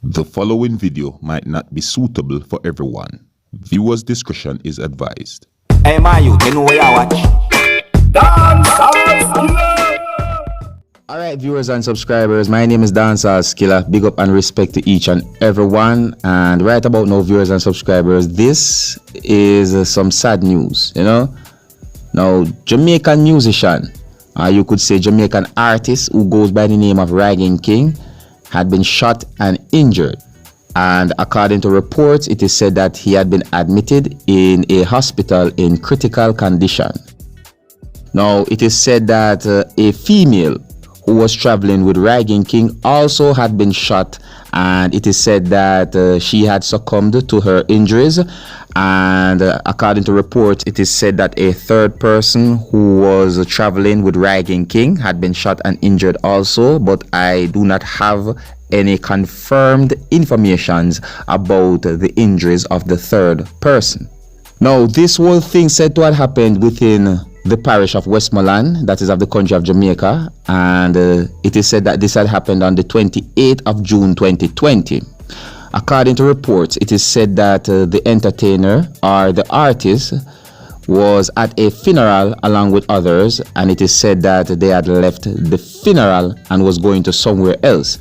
The following video might not be suitable for everyone. Viewers' discretion is advised. Hey, my youth, you know where I watch? Dancehall. Alright, viewers and subscribers, my name is Dancehall. Big up and respect to each and everyone. And right about now, viewers and subscribers, this is some sad news, Now, Jamaican musician, you could say Jamaican artist who goes by the name of Rygin King, had been shot and injured. And according to reports, it is said that he had been admitted in a hospital in critical condition. Now, it is said that a female who was traveling with Rygin King also had been shot, and it is said that she had succumbed to her injuries. And according to reports, it is said that a third person who was traveling with Rygin King had been shot and injured also, but I do not have any confirmed informations about the injuries of the third person. Now, this whole thing said to have happened within the parish of Westmoreland, that is of the country of Jamaica, and it is said that this had happened on the 28th of June 2020. According to reports, it is said that the entertainer or the artist was at a funeral along with others, and it is said that they had left the funeral and was going to somewhere else.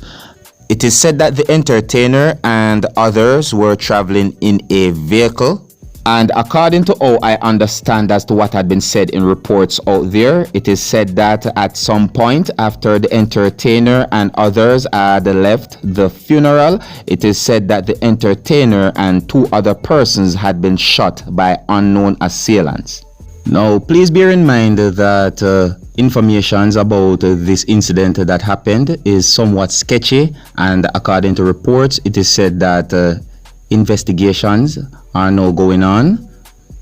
It is said that the entertainer and others were traveling in a vehicle. And according to how I understand as to what had been said in reports out there, it is said that at some point after the entertainer and others had left the funeral, it is said that the entertainer and two other persons had been shot by unknown assailants. Now, please bear in mind that information about this incident that happened is somewhat sketchy, and according to reports, it is said that investigations are now going on.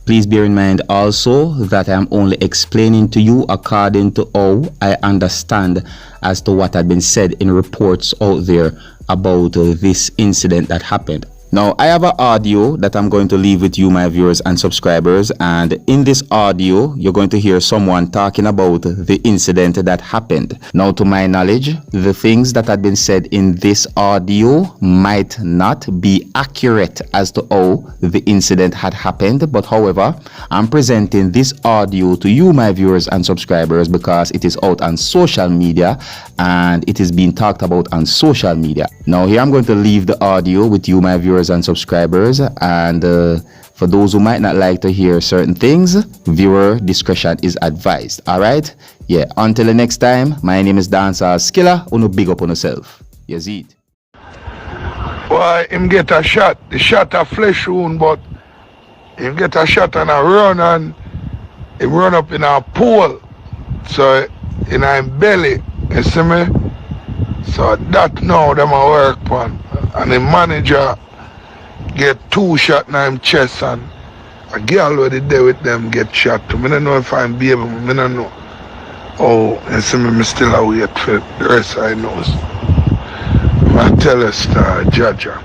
Please bear in mind also that I am only explaining to you according to how I understand as to what had been said in reports out there about this incident that happened. Now, I have an audio that I'm going to leave with you, my viewers and subscribers, and in this audio, you're going to hear someone talking about the incident that happened. Now, to my knowledge, the things that had been said in this audio might not be accurate as to how the incident had happened, but however, I'm presenting this audio to you, my viewers and subscribers, because it is out on social media and it is being talked about on social media. Now, here I'm going to leave the audio with you, my viewers and subscribers, and for those who might not like to hear certain things, viewer discretion is advised. All right, yeah, until the next time, my name is Dancehall. Uno big up on yourself. Yes, it. Why him get a shot, the shot a flesh wound, but him get a shot and a run, and him run up in a pool, so in him belly, you see me? So that now them a work on, and the manager get 2 shots in him chest, and a girl who did there with them get shot too. I don't know if I'm baby, I don't know. Oh, you see me still a wait for the rest I know. I tell us, Jaja.